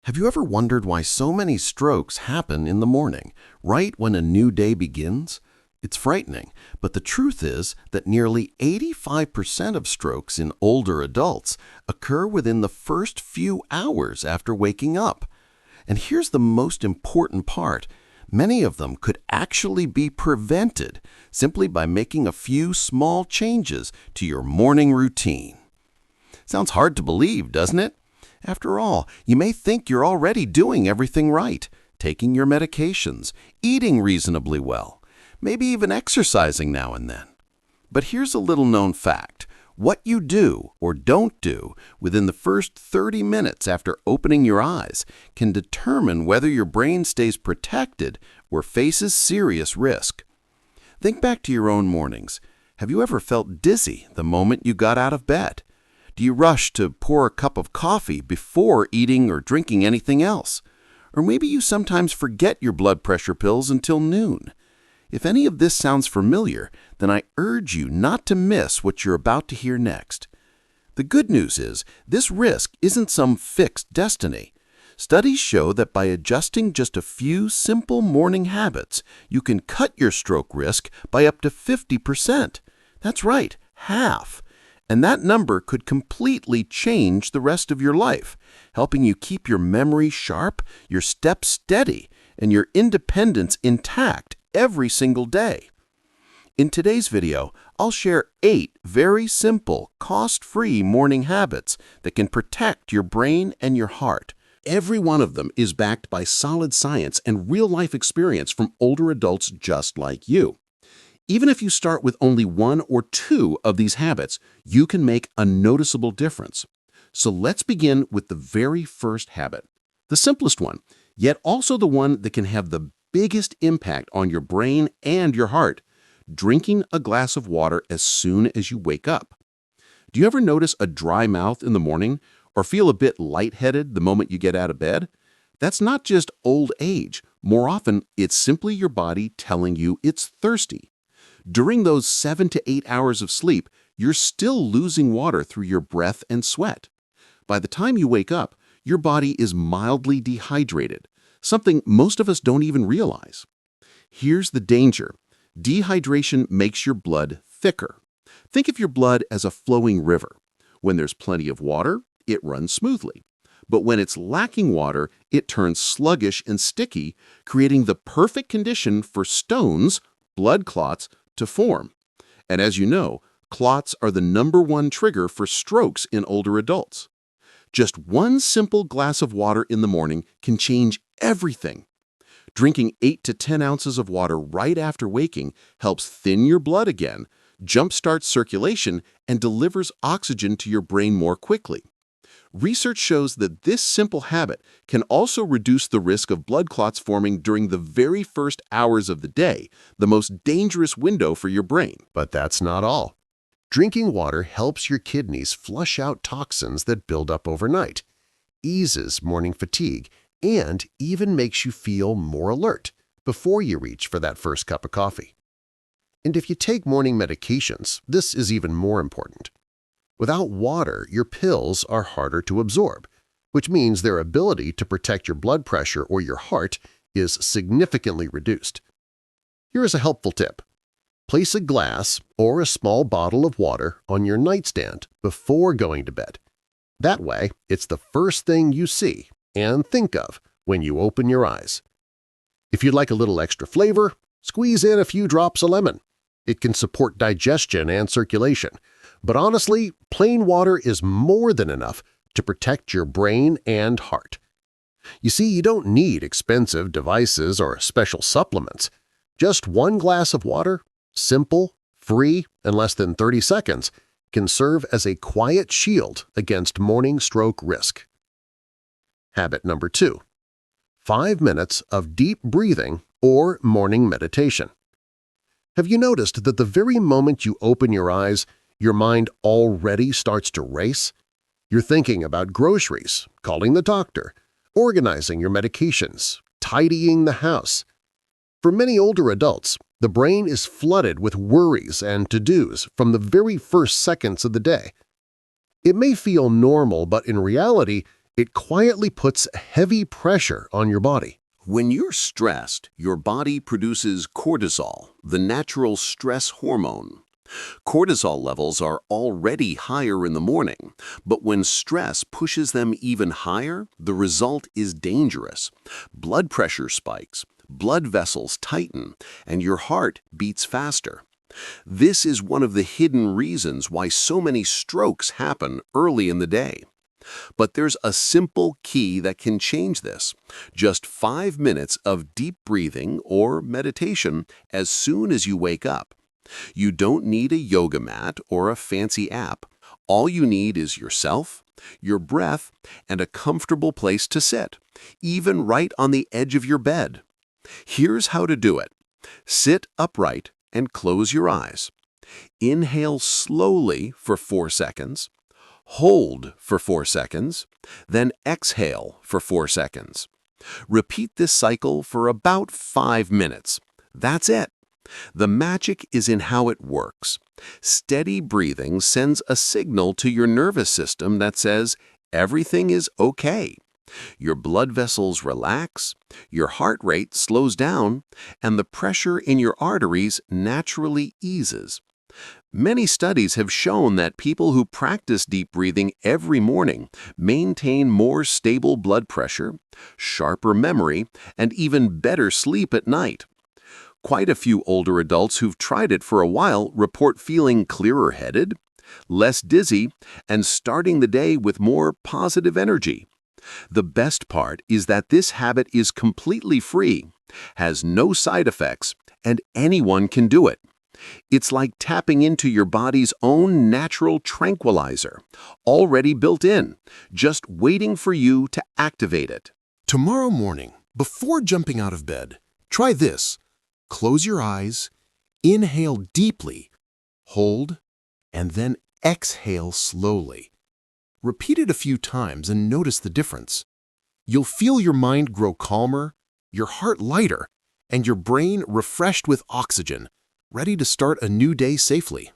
Have you ever wondered why so many strokes happen in the morning, right when a new day begins? It's frightening, but the truth is that nearly 85% of strokes in older adults occur within the first few hours after waking up. And here's the most important part. Many of them could actually be prevented simply by making a few small changes to your morning routine. Sounds hard to believe, doesn't it? After all, you may think you're already doing everything right, taking your medications, eating reasonably well, maybe even exercising now and then. But here's a little-known fact. What you do or don't do within the first 30 minutes after opening your eyes can determine whether your brain stays protected or faces serious risk. Think back to your own mornings. Have you ever felt dizzy the moment you got out of bed? Do you rush to pour a cup of coffee before eating or drinking anything else? Or maybe you sometimes forget your blood pressure pills until noon. If any of this sounds familiar, then I urge you not to miss what you're about to hear next. The good news is, this risk isn't some fixed destiny. Studies show that by adjusting just a few simple morning habits, you can cut your stroke risk by up to 50%. That's right, half. And that number could completely change the rest of your life, helping you keep your memory sharp, your steps steady, and your independence intact every single day. In today's video, I'll share 8 very simple, cost-free morning habits that can protect your brain and your heart. Every one of them is backed by solid science and real-life experience from older adults just like you. Even if you start with only 1 or 2 of these habits, you can make a noticeable difference. So let's begin with the very first habit, the simplest one, yet also the one that can have the biggest impact on your brain and your heart: drinking a glass of water as soon as you wake up. Do you ever notice a dry mouth in the morning or feel a bit lightheaded the moment you get out of bed? That's not just old age. More often, it's simply your body telling you it's thirsty. During those 7 to 8 hours of sleep, you're still losing water through your breath and sweat. By the time you wake up, your body is mildly dehydrated, something most of us don't even realize. Here's the danger. Dehydration makes your blood thicker. Think of your blood as a flowing river. When there's plenty of water, it runs smoothly. But when it's lacking water, it turns sluggish and sticky, creating the perfect condition for stones, blood clots, to form. And as you know, clots are the #1 trigger for strokes in older adults. Just one simple glass of water in the morning can change everything. Drinking 8 to 10 ounces of water right after waking helps thin your blood again, jumpstarts circulation, and delivers oxygen to your brain more quickly. Research shows that this simple habit can also reduce the risk of blood clots forming during the very first hours of the day, the most dangerous window for your brain. But that's not all. Drinking water helps your kidneys flush out toxins that build up overnight, eases morning fatigue, and even makes you feel more alert before you reach for that first cup of coffee. And if you take morning medications, this is even more important. Without water, your pills are harder to absorb, which means their ability to protect your blood pressure or your heart is significantly reduced. Here is a helpful tip. Place a glass or a small bottle of water on your nightstand before going to bed. That way, it's the first thing you see and think of when you open your eyes. If you'd like a little extra flavor, squeeze in a few drops of lemon. It can support digestion and circulation. But honestly, plain water is more than enough to protect your brain and heart. You see, you don't need expensive devices or special supplements. Just one glass of water, simple, free, in less than 30 seconds, can serve as a quiet shield against morning stroke risk. Habit number 2. 5 minutes of deep breathing or morning meditation. Have you noticed that the very moment you open your eyes, your mind already starts to race? You're thinking about groceries, calling the doctor, organizing your medications, tidying the house. For many older adults, the brain is flooded with worries and to-dos from the very first seconds of the day. It may feel normal, but in reality, It quietly puts heavy pressure on your body. When you're stressed, your body produces cortisol, the natural stress hormone. Cortisol levels are already higher in the morning, but when stress pushes them even higher, the result is dangerous. Blood pressure spikes, blood vessels tighten, and your heart beats faster. This is one of the hidden reasons why so many strokes happen early in the day. But there's a simple key that can change this. Just 5 minutes of deep breathing or meditation as soon as you wake up. You don't need a yoga mat or a fancy app. All you need is yourself, your breath, and a comfortable place to sit, even right on the edge of your bed. Here's how to do it. Sit upright and close your eyes. Inhale slowly for 4 seconds. Hold for 4 seconds, then exhale for 4 seconds. Repeat this cycle for about 5 minutes. That's it. The magic is in how it works. Steady breathing sends a signal to your nervous system that says everything is okay. Your blood vessels relax, your heart rate slows down, and the pressure in your arteries naturally eases. Many studies have shown that people who practice deep breathing every morning maintain more stable blood pressure, sharper memory, and even better sleep at night. Quite a few older adults who've tried it for a while report feeling clearer-headed, less dizzy, and starting the day with more positive energy. The best part is that this habit is completely free, has no side effects, and anyone can do it. It's like tapping into your body's own natural tranquilizer, already built in, just waiting for you to activate it. Tomorrow morning, before jumping out of bed, try this. Close your eyes, inhale deeply, hold, and then exhale slowly. Repeat it a few times and notice the difference. You'll feel your mind grow calmer, your heart lighter, and your brain refreshed with oxygen, ready to start a new day safely.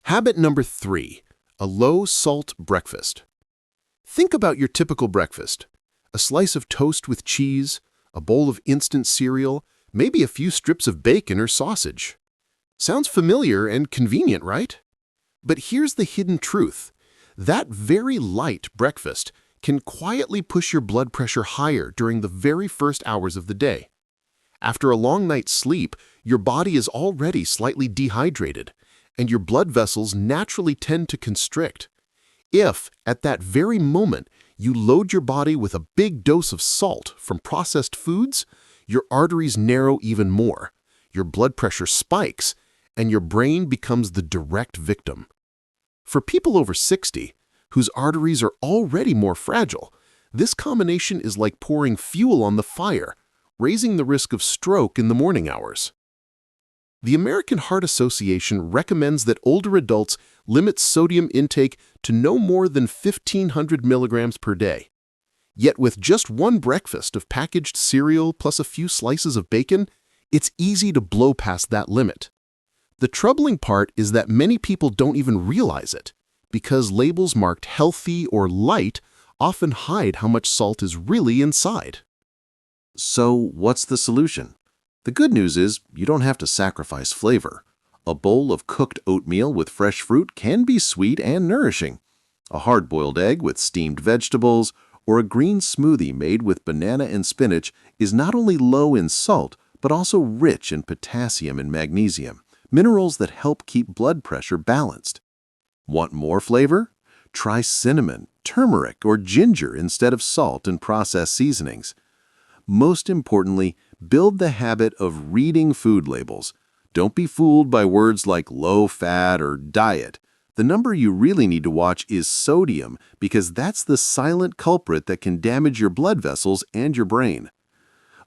Habit number 3, a low-salt breakfast. Think about your typical breakfast. A slice of toast with cheese, a bowl of instant cereal, maybe a few strips of bacon or sausage. Sounds familiar and convenient, right? But here's the hidden truth. That very light breakfast can quietly push your blood pressure higher during the very first hours of the day. After a long night's sleep, your body is already slightly dehydrated, and your blood vessels naturally tend to constrict. If, at that very moment, you load your body with a big dose of salt from processed foods, your arteries narrow even more, your blood pressure spikes, and your brain becomes the direct victim. For people over 60, whose arteries are already more fragile, this combination is like pouring fuel on the fire, raising the risk of stroke in the morning hours. The American Heart Association recommends that older adults limit sodium intake to no more than 1,500 milligrams per day. Yet with just one breakfast of packaged cereal plus a few slices of bacon, it's easy to blow past that limit. The troubling part is that many people don't even realize it, because labels marked healthy or light often hide how much salt is really inside. So what's the solution? The good news is you don't have to sacrifice flavor. A bowl of cooked oatmeal with fresh fruit can be sweet and nourishing. A hard-boiled egg with steamed vegetables or a green smoothie made with banana and spinach is not only low in salt, but also rich in potassium and magnesium, minerals that help keep blood pressure balanced. Want more flavor? Try cinnamon, turmeric, or ginger instead of salt and processed seasonings. Most importantly, build the habit of reading food labels. Don't be fooled by words like low fat or diet. The number you really need to watch is sodium, because that's the silent culprit that can damage your blood vessels and your brain.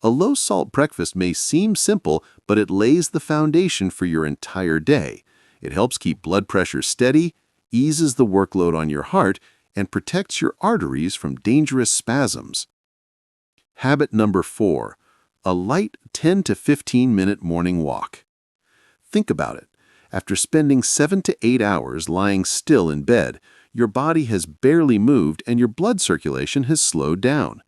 A low-salt breakfast may seem simple, but it lays the foundation for your entire day. It helps keep blood pressure steady, eases the workload on your heart, and protects your arteries from dangerous spasms. Habit number 4, a light 10 to 15-minute morning walk. Think about it. After spending 7 to 8 hours lying still in bed, your body has barely moved and your blood circulation has slowed down.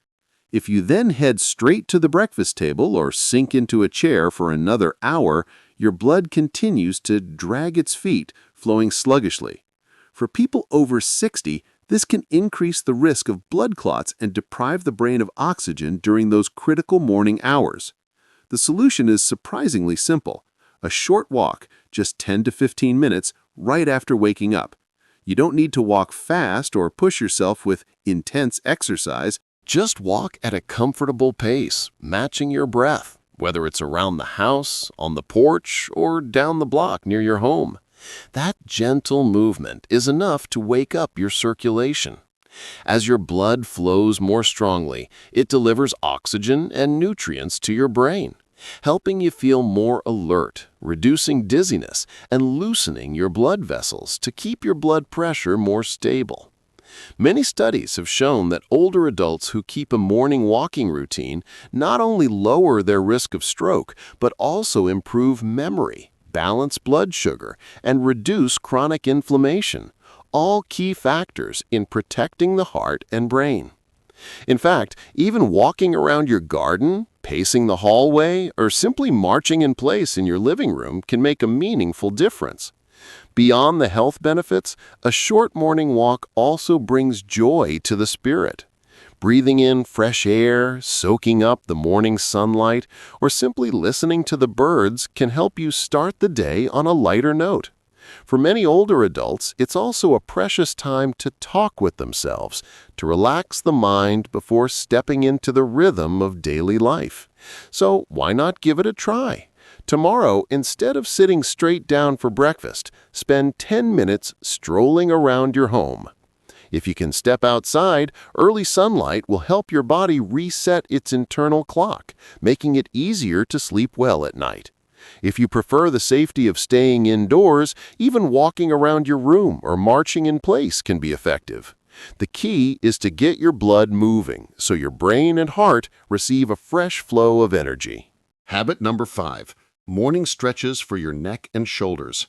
If you then head straight to the breakfast table or sink into a chair for another hour, your blood continues to drag its feet, flowing sluggishly. For people over 60, this can increase the risk of blood clots and deprive the brain of oxygen during those critical morning hours. The solution is surprisingly simple. A short walk, just 10 to 15 minutes, right after waking up. You don't need to walk fast or push yourself with intense exercise. Just walk at a comfortable pace, matching your breath, whether it's around the house, on the porch, or down the block near your home. That gentle movement is enough to wake up your circulation. As your blood flows more strongly, it delivers oxygen and nutrients to your brain, helping you feel more alert, reducing dizziness, and loosening your blood vessels to keep your blood pressure more stable. Many studies have shown that older adults who keep a morning walking routine not only lower their risk of stroke, but also improve memory, balance blood sugar, and reduce chronic inflammation, all key factors in protecting the heart and brain. In fact, even walking around your garden, pacing the hallway, or simply marching in place in your living room can make a meaningful difference. Beyond the health benefits, a short morning walk also brings joy to the spirit. Breathing in fresh air, soaking up the morning sunlight, or simply listening to the birds can help you start the day on a lighter note. For many older adults, it's also a precious time to talk with themselves, to relax the mind before stepping into the rhythm of daily life. So why not give it a try? Tomorrow, instead of sitting straight down for breakfast, spend 10 minutes strolling around your home. If you can step outside, early sunlight will help your body reset its internal clock, making it easier to sleep well at night. If you prefer the safety of staying indoors, even walking around your room or marching in place can be effective. The key is to get your blood moving so your brain and heart receive a fresh flow of energy. Habit number 5. Morning stretches for your neck and shoulders.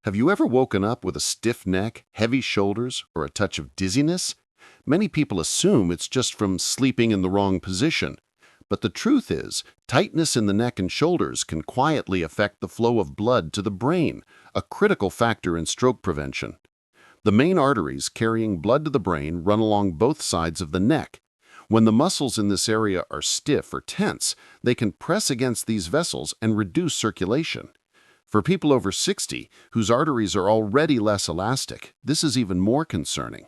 Have you ever woken up with a stiff neck, heavy shoulders, or a touch of dizziness? Many people assume it's just from sleeping in the wrong position. But the truth is, tightness in the neck and shoulders can quietly affect the flow of blood to the brain, a critical factor in stroke prevention. The main arteries carrying blood to the brain run along both sides of the neck. When the muscles in this area are stiff or tense, they can press against these vessels and reduce circulation. For people over 60, whose arteries are already less elastic, this is even more concerning.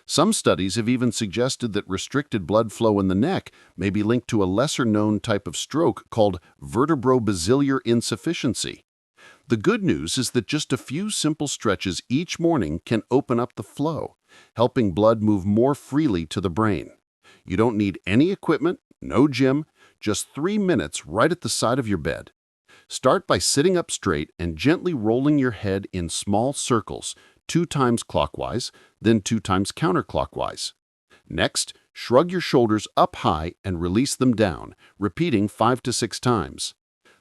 Some studies have even suggested that restricted blood flow in the neck may be linked to a lesser-known type of stroke called vertebrobasilar insufficiency. The good news is that just a few simple stretches each morning can open up the flow, helping blood move more freely to the brain. You don't need any equipment, no gym, just 3 minutes right at the side of your bed. Start by sitting up straight and gently rolling your head in small circles, 2 times clockwise, then 2 times counterclockwise. Next, shrug your shoulders up high and release them down, repeating 5 to 6 times.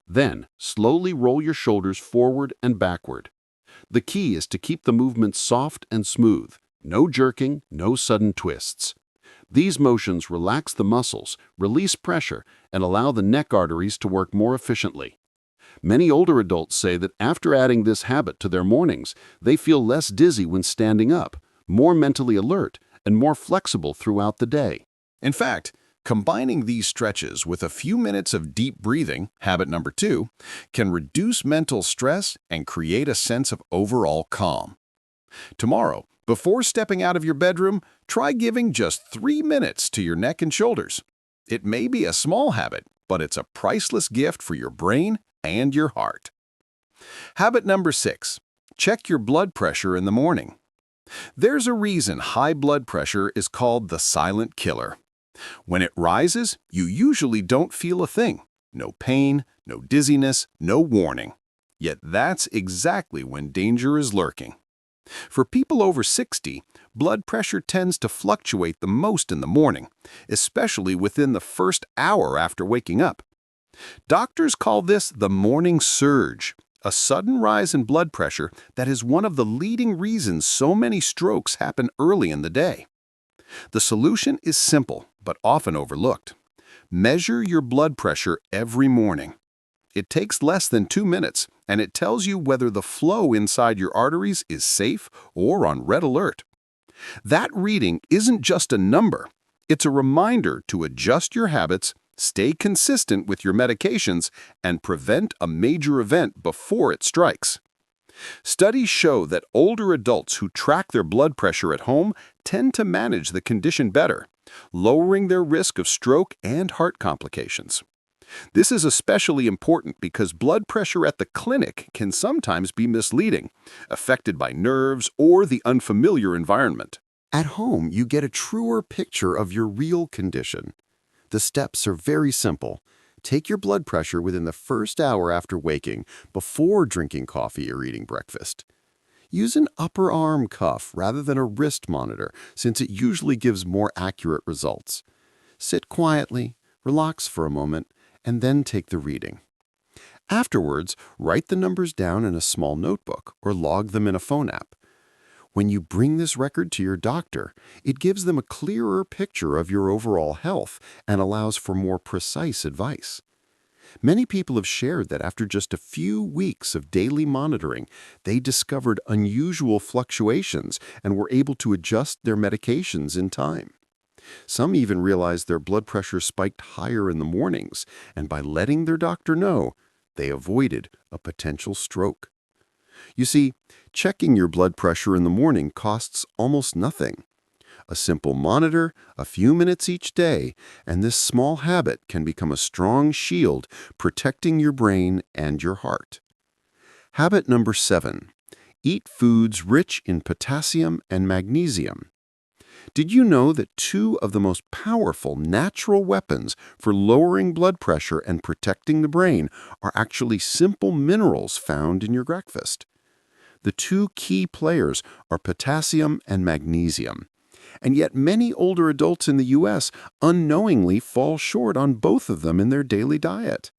Then, slowly roll your shoulders forward and backward. The key is to keep the movement soft and smooth, no jerking, no sudden twists. These motions relax the muscles, release pressure, and allow the neck arteries to work more efficiently. Many older adults say that after adding this habit to their mornings, they feel less dizzy when standing up, more mentally alert, and more flexible throughout the day. In fact, combining these stretches with a few minutes of deep breathing, habit number 2, can reduce mental stress and create a sense of overall calm. Tomorrow, before stepping out of your bedroom, try giving just 3 minutes to your neck and shoulders. It may be a small habit, but it's a priceless gift for your brain and your heart. Habit number 6. Check your blood pressure in the morning. There's a reason high blood pressure is called the silent killer. When it rises, you usually don't feel a thing. No pain, no dizziness, no warning. Yet that's exactly when danger is lurking. For people over 60, blood pressure tends to fluctuate the most in the morning, especially within the first hour after waking up. Doctors call this the morning surge, a sudden rise in blood pressure that is one of the leading reasons so many strokes happen early in the day. The solution is simple, but often overlooked. Measure your blood pressure every morning. It takes less than 2 minutes, and it tells you whether the flow inside your arteries is safe or on red alert. That reading isn't just a number. It's a reminder to adjust your habits, stay consistent with your medications, and prevent a major event before it strikes. Studies show that older adults who track their blood pressure at home tend to manage the condition better, lowering their risk of stroke and heart complications. This is especially important because blood pressure at the clinic can sometimes be misleading, affected by nerves or the unfamiliar environment. At home, you get a truer picture of your real condition. The steps are very simple. Take your blood pressure within the first hour after waking, before drinking coffee or eating breakfast. Use an upper arm cuff rather than a wrist monitor, since it usually gives more accurate results. Sit quietly, relax for a moment, and then take the reading. Afterwards, write the numbers down in a small notebook or log them in a phone app. When you bring this record to your doctor, it gives them a clearer picture of your overall health and allows for more precise advice. Many people have shared that after just a few weeks of daily monitoring, they discovered unusual fluctuations and were able to adjust their medications in time. Some even realized their blood pressure spiked higher in the mornings, and by letting their doctor know, they avoided a potential stroke. You see, checking your blood pressure in the morning costs almost nothing. A simple monitor, a few minutes each day, and this small habit can become a strong shield protecting your brain and your heart. Habit number 7. Eat foods rich in potassium and magnesium. Did you know that 2 of the most powerful natural weapons for lowering blood pressure and protecting the brain are actually simple minerals found in your breakfast? The 2 key players are potassium and magnesium. And yet many older adults in the U.S. unknowingly fall short on both of them in their daily diet.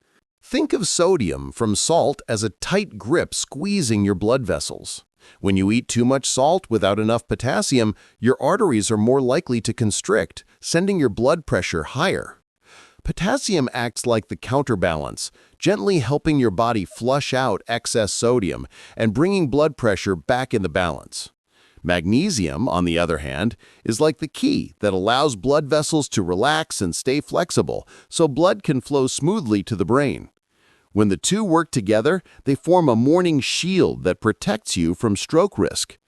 Think of sodium from salt as a tight grip squeezing your blood vessels. When you eat too much salt without enough potassium, your arteries are more likely to constrict, sending your blood pressure higher. Potassium acts like the counterbalance, gently helping your body flush out excess sodium and bringing blood pressure back into balance. Magnesium, on the other hand, is like the key that allows blood vessels to relax and stay flexible so blood can flow smoothly to the brain. When the 2 work together, they form a morning shield that protects you from stroke risk.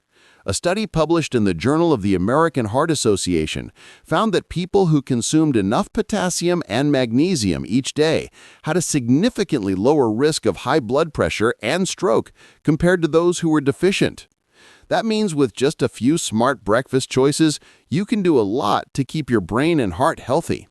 A study published in the Journal of the American Heart Association found that people who consumed enough potassium and magnesium each day had a significantly lower risk of high blood pressure and stroke compared to those who were deficient. That means with just a few smart breakfast choices, you can do a lot to keep your brain and heart healthy.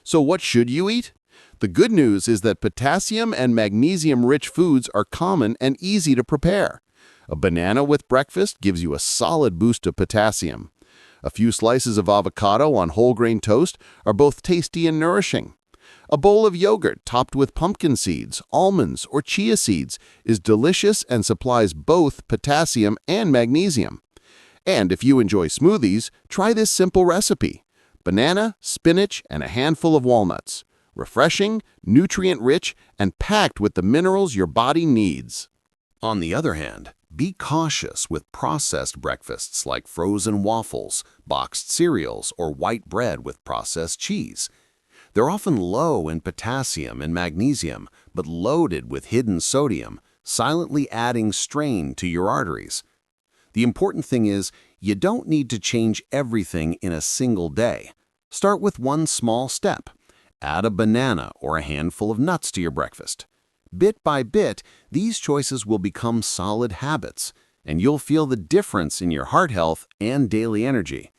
So what should you eat? The good news is that potassium and magnesium-rich foods are common and easy to prepare. A banana with breakfast gives you a solid boost of potassium. A few slices of avocado on whole grain toast are both tasty and nourishing. A bowl of yogurt topped with pumpkin seeds, almonds, or chia seeds is delicious and supplies both potassium and magnesium. And if you enjoy smoothies, try this simple recipe: banana, spinach, and a handful of walnuts. Refreshing, nutrient-rich, and packed with the minerals your body needs. On the other hand, be cautious with processed breakfasts like frozen waffles, boxed cereals, or white bread with processed cheese. They're often low in potassium and magnesium, but loaded with hidden sodium, silently adding strain to your arteries. The important thing is, you don't need to change everything in a single day. Start with one small step. Add a banana or a handful of nuts to your breakfast. Bit by bit, these choices will become solid habits, and you'll feel the difference in your heart health and daily energy.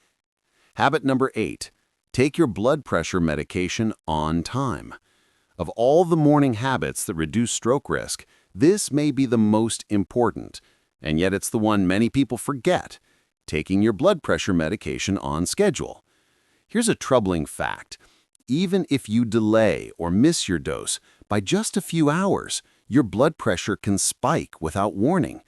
Habit number 8. Take your blood pressure medication on time. Of all the morning habits that reduce stroke risk, this may be the most important, and yet it's the one many people forget: taking your blood pressure medication on schedule. Here's a troubling fact. Even if you delay or miss your dose by just a few hours, your blood pressure can spike without warning.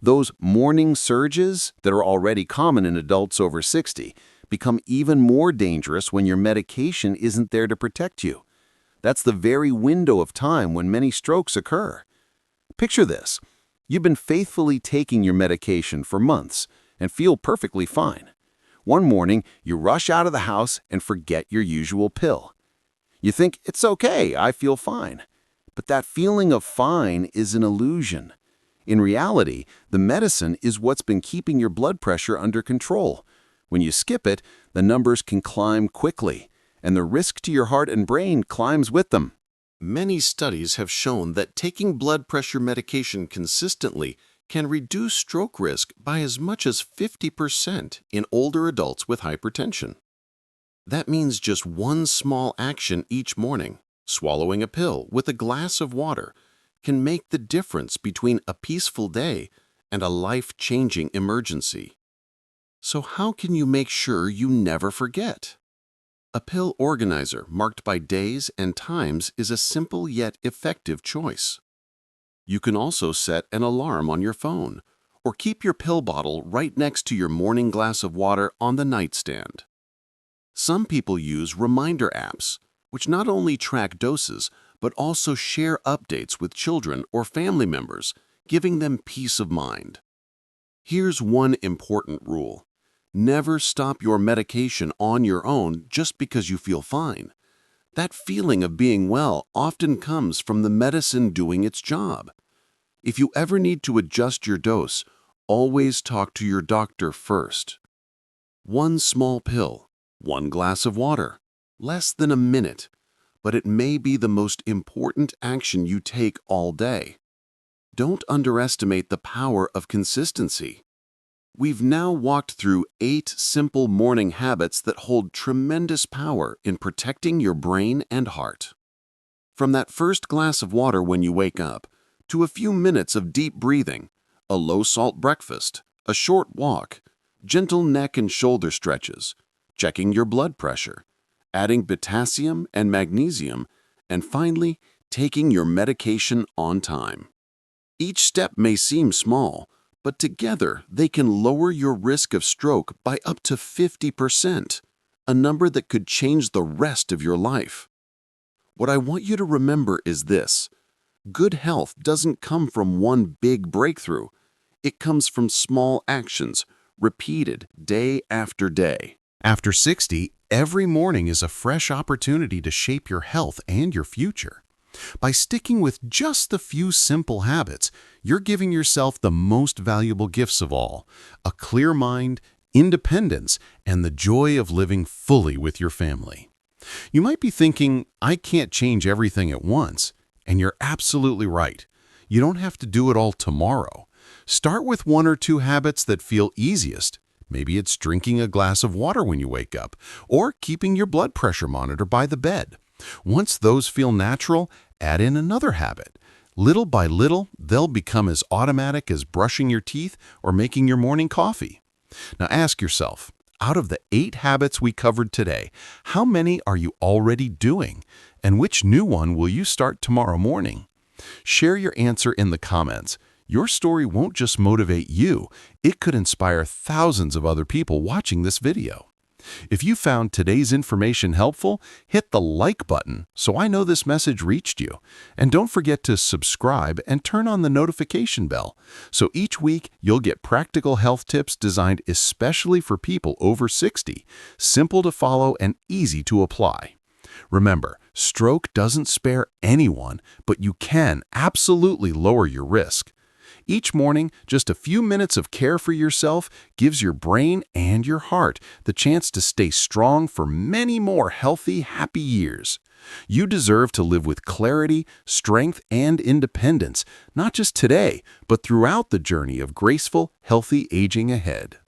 Those morning surges that are already common in adults over 60 become even more dangerous when your medication isn't there to protect you. That's the very window of time when many strokes occur. Picture this. You've been faithfully taking your medication for months and feel perfectly fine. One morning, you rush out of the house and forget your usual pill. You think, it's okay, I feel fine. But that feeling of fine is an illusion. In reality, the medicine is what's been keeping your blood pressure under control. When you skip it, the numbers can climb quickly, and the risk to your heart and brain climbs with them. Many studies have shown that taking blood pressure medication consistently can reduce stroke risk by as much as 50% in older adults with hypertension. That means just one small action each morning, swallowing a pill with a glass of water, can make the difference between a peaceful day and a life-changing emergency. So how can you make sure you never forget? A pill organizer marked by days and times is a simple yet effective choice. You can also set an alarm on your phone or keep your pill bottle right next to your morning glass of water on the nightstand. Some people use reminder apps, which not only track doses, but also share updates with children or family members, giving them peace of mind. Here's one important rule. Never stop your medication on your own just because you feel fine. That feeling of being well often comes from the medicine doing its job. If you ever need to adjust your dose, always talk to your doctor first. One small pill, one glass of water, less than a minute, but it may be the most important action you take all day. Don't underestimate the power of consistency. We've now walked through 8 simple morning habits that hold tremendous power in protecting your brain and heart. From that first glass of water when you wake up, to a few minutes of deep breathing, a low-salt breakfast, a short walk, gentle neck and shoulder stretches, checking your blood pressure, adding potassium and magnesium, and finally, taking your medication on time. Each step may seem small, but together they can lower your risk of stroke by up to 50%, a number that could change the rest of your life. What I want you to remember is this: good health doesn't come from one big breakthrough. It comes from small actions, repeated day after day. After 60, every morning is a fresh opportunity to shape your health and your future. By sticking with just the few simple habits, you're giving yourself the most valuable gifts of all: a clear mind, independence, and the joy of living fully with your family. You might be thinking, I can't change everything at once. And you're absolutely right. You don't have to do it all tomorrow. Start with 1 or 2 habits that feel easiest. Maybe it's drinking a glass of water when you wake up, or keeping your blood pressure monitor by the bed. Once those feel natural, add in another habit. Little by little, they'll become as automatic as brushing your teeth or making your morning coffee. Now ask yourself, out of the 8 habits we covered today, how many are you already doing? And which new one will you start tomorrow morning? Share your answer in the comments. Your story won't just motivate you, it could inspire thousands of other people watching this video. If you found today's information helpful, hit the like button so I know this message reached you. And don't forget to subscribe and turn on the notification bell, so each week you'll get practical health tips designed especially for people over 60, simple to follow and easy to apply. Remember, stroke doesn't spare anyone, but you can absolutely lower your risk. Each morning, just a few minutes of care for yourself gives your brain and your heart the chance to stay strong for many more healthy, happy years. You deserve to live with clarity, strength, and independence, not just today, but throughout the journey of graceful, healthy aging ahead.